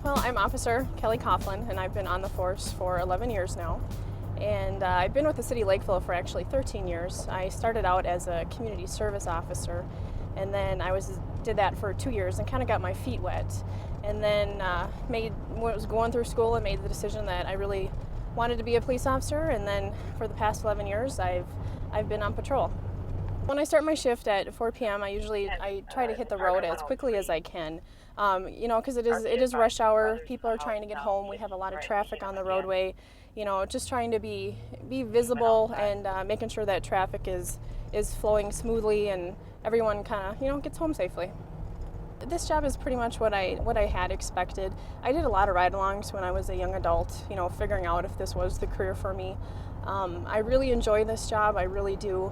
Well, I'm Officer Kelly Coughlin, and I've been on the force for 11 years now. And I've been with the city of Lakeville for actually 13 years. I started out as a community service officer, and then did that for 2 years and kind of got my feet wet. And then was going through school and made the decision that I really wanted to be a police officer. And then for the past 11 years, I've been on patrol. When I start my shift at 4 p.m., I try to hit the road as quickly as I can. Because it is rush hour. People are trying to get home. We have a lot of traffic on the roadway. Just trying to be visible and making sure that traffic is flowing smoothly and everyone kind of gets home safely. This job is pretty much what I had expected. I did a lot of ride-alongs when I was a young adult, figuring out if this was the career for me. I really enjoy this job. I really do.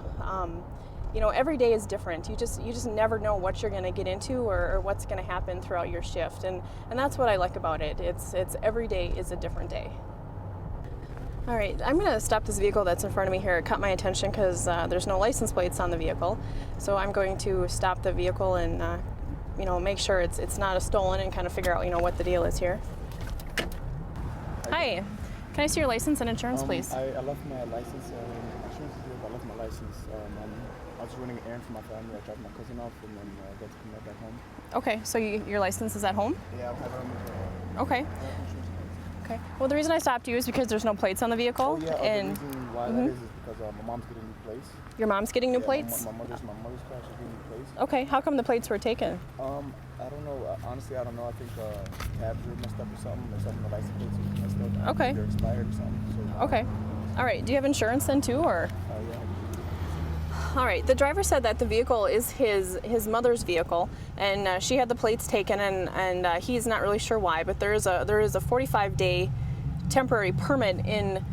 Every day is different. You just never know what you're going to get into or what's going to happen throughout your shift, and that's what I like about it. It's every day is a different day. All right, I'm going to stop this vehicle that's in front of me here. It caught my attention because there's no license plates on the vehicle, so I'm going to stop the vehicle and make sure it's not a stolen and kind of figure out what the deal is here. Hi, can I see your license and insurance, please? I left my license. Insurance is good. I left my license. I was running an errand for my family. I dropped my cousin off and then I got to come back home. Okay, so your license is at home? Yeah, I have it on the Okay. Okay. Well, the reason I stopped you is because there's no plates on the vehicle. Oh, yeah. And the reason why that is because my mom's getting new plates. Your mom's getting new plates? My mother's car, she's getting new plates. Okay. How come the plates were taken? I don't know. Honestly, I don't know. I think tabs were messed up or something. The license plates were messed up. Okay. They're expired or something. So, okay. All right. Do you have insurance then too, or? Yeah. All right. The driver said that the vehicle is his mother's vehicle, and she had the plates taken, and he's not really sure why. But there is a 45-day temporary permit in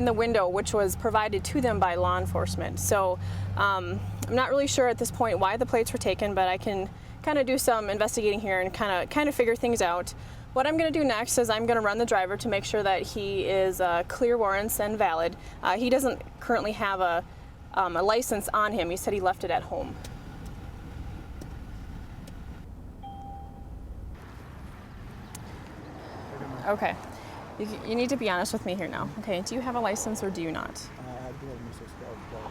the window, which was provided to them by law enforcement. So I'm not really sure at this point why the plates were taken, but I can kind of do some investigating here and kind of figure things out. What I'm going to do next is I'm going to run the driver to make sure that he is clear warrants and valid. He doesn't currently have a license on him. He said he left it at home. Okay. You need to be honest with me here now. Okay, do you have a license or do you not? I do have a Minnesota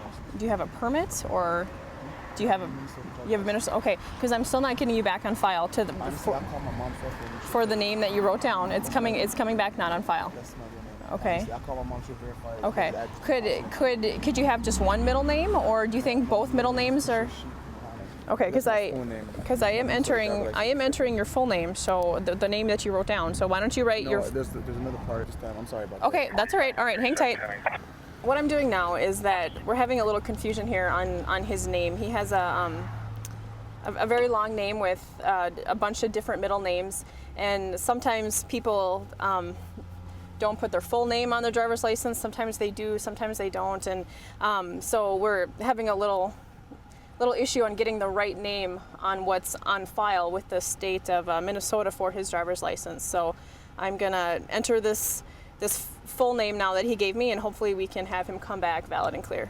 license. Do you have a permit or do you have a Minnesota? Okay, because I'm still not getting you back on file to the Honestly, I called my mom for the name that you wrote down. It's coming back not on file. That's not your name. Okay. Honestly, I called my mom to verify. Okay. Could you have just one middle name, or do you think both middle names are? Okay, because I am entering your full name, so the name that you wrote down. So why don't you write your? There's another part this time. I'm sorry about that. Okay, that's all right. All right, hang tight. What I'm doing now is that we're having a little confusion here on his name. He has a very long name with a bunch of different middle names, and sometimes people don't put their full name on their driver's license. Sometimes they do, sometimes they don't, and so we're having a little issue on getting the right name on what's on file with the state of Minnesota for his driver's license. So I'm gonna enter this full name now that he gave me, and hopefully we can have him come back valid and clear.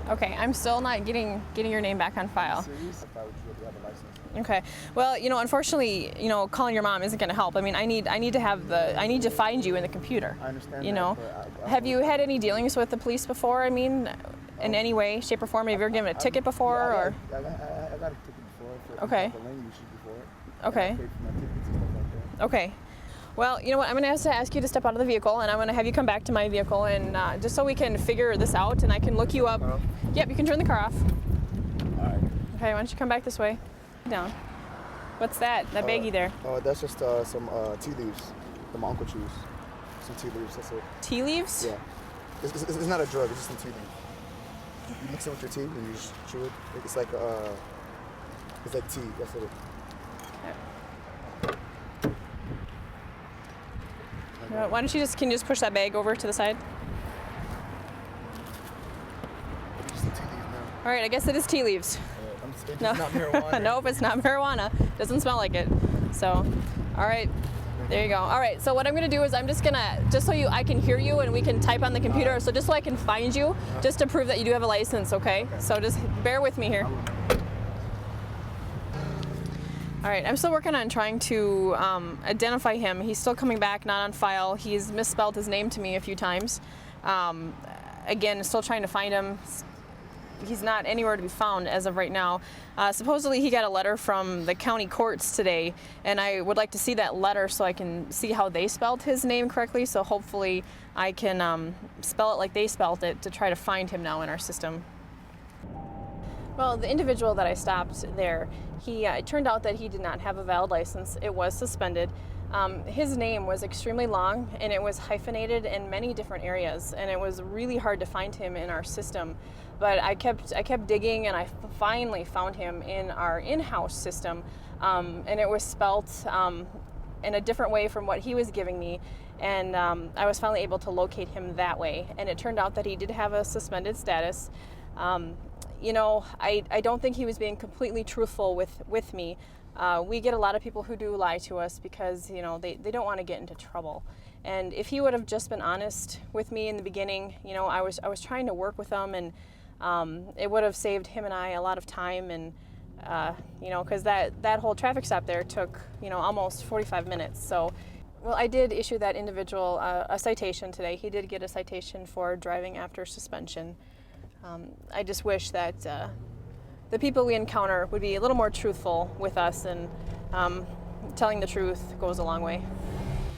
Okay, I'm still not getting your name back on file. Okay. Well, unfortunately, calling your mom isn't going to help. I mean, I need to find you in the computer. I understand. Have you had any dealings with the police before? I mean, in any way, shape, or form? Have you ever given a ticket before? I got a ticket before. Okay. Okay. Okay. Well, you know what? I'm going to have to ask you to step out of the vehicle, and I'm going to have you come back to my vehicle, and just so we can figure this out, and I can look you up. Yep, you can turn the car off. All right. Okay, why don't you come back this way? Down. What's that? That baggie there? Oh, that's just some tea leaves that my uncle chews. Some tea leaves, that's it. Tea leaves? Yeah. It's not a drug, it's just some tea leaves. You mix it with your tea and you just chew it. It's like tea, that's it. Why don't can you just push that bag over to the side? It's the tea leaves now. All right, I guess it is tea leaves. It's not marijuana. Nope, it's not marijuana. Doesn't smell like it. So, all right, there you go. All right, so what I'm gonna do is I'm just so I can hear you and we can type on the computer. So just so I can find you, just to prove that you do have a license, okay? So just bear with me here. All right, I'm still working on trying to identify him. He's still coming back, not on file. He's misspelled his name to me a few times. Again, still trying to find him. He's not anywhere to be found as of right now. Supposedly he got a letter from the county courts today, and I would like to see that letter so I can see how they spelled his name correctly, so hopefully I can spell it like they spelled it to try to find him now in our system. Well, the individual that I stopped there, it turned out that he did not have a valid license. It was suspended. His name was extremely long, and it was hyphenated in many different areas, and it was really hard to find him in our system. But I kept digging, and I finally found him in our in-house system, and it was spelt in a different way from what he was giving me, and I was finally able to locate him that way. And it turned out that he did have a suspended status. You know, I don't think he was being completely truthful with me. We get a lot of people who do lie to us because, you know, they don't want to get into trouble. And if he would have just been honest with me in the beginning, you know, I was trying to work with him, and it would have saved him and I a lot of time. And you know, because that whole traffic stop there took, you know, almost 45 minutes. So, well, I did issue that individual a citation today. He did get a citation for driving after suspension. I just wish that the people we encounter would be a little more truthful with us, and telling the truth goes a long way.